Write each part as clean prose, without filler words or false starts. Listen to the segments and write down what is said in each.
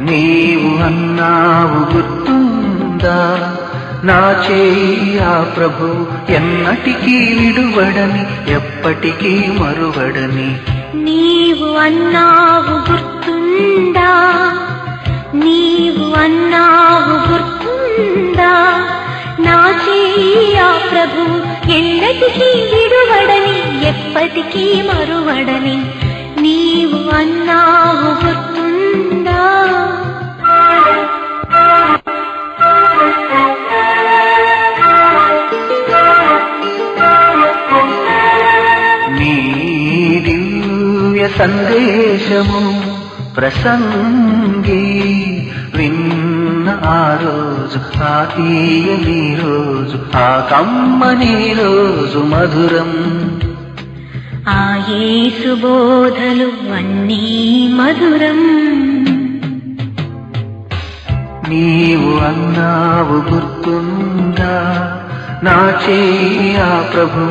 నీవు అన్నావు గుర్తుందా, నా చేయి ఆ ప్రభు ఎన్నటికీ విడువడని, ఎప్పటికీ మరువడని. నీవు అన్నావు గుర్తుందా, నీవు అన్నావు గుర్తుందా, నా చేయి ఆ ప్రభు ఎన్నటికీ విడువడని, ఎప్పటికీ మరువడని. నీవు అన్నావు గుర్తుందా. నీ దివ్య సందేశము ప్రసంగి విన్న ఆ రోజు, ఆ తీయని రోజు, ఆ కమ్మని రోజు మధురం. ఆ యేసు బోధలు అన్నీ మధురం. నీవు అన్నావు గుర్తుందా, నా చేయి ఆ ప్రభు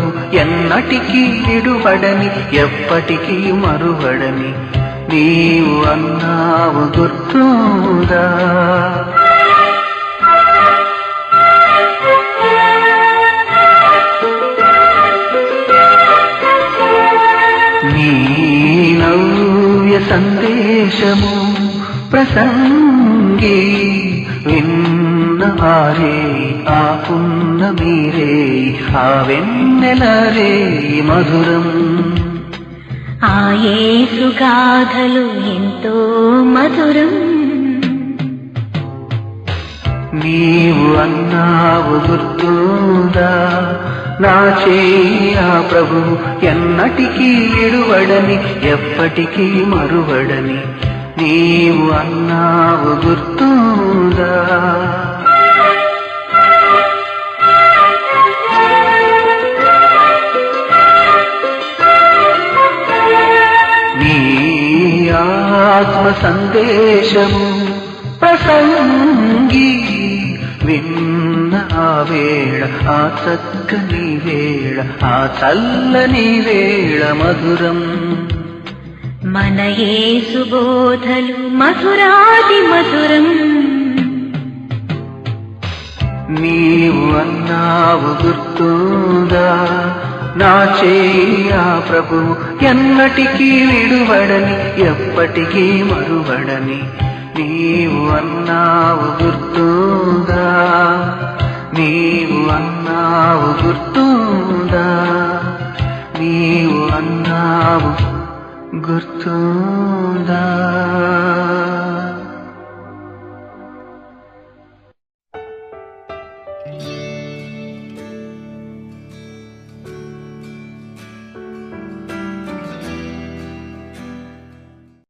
ఎన్నటికీ విడువడని, ఎప్పటికీ మరువడని. నీవు అన్నావు గుర్తుందా. నీ నవ్య సందేశము ప్రసంగి విన్న ఆరే, ఆ పున్న మీరే, ఆ వెన్నెలరే మధురం. ఆ యేసు గాథలు ఎంతో మధురం. నీవు అన్నావు గుర్తుందా, నా చేయి ఆ ప్రభు ఎన్నటికీ విడువడని, ఎప్పటికీ మరువడని. నీవు అన్నావు గుర్తుందా. నీ ఆత్మ సందేశము ప్రసంగి విన్న ఆ వేళ, ఆ చక్కని వేళ, ఆ చల్లని వేళ మధురం. మన యేసు బోధలు మధురాది మధురం. నీవు అన్నావు గుర్తుందా, నా చేయి ఆ ప్రభు ఎన్నటికీ విడువడని, ఎప్పటికీ మరువడని. నీవు అన్నావు గుర్తుందా, నీవు అన్నావు గుర్తుందా, నీవు అన్నావు గుర్తుందా.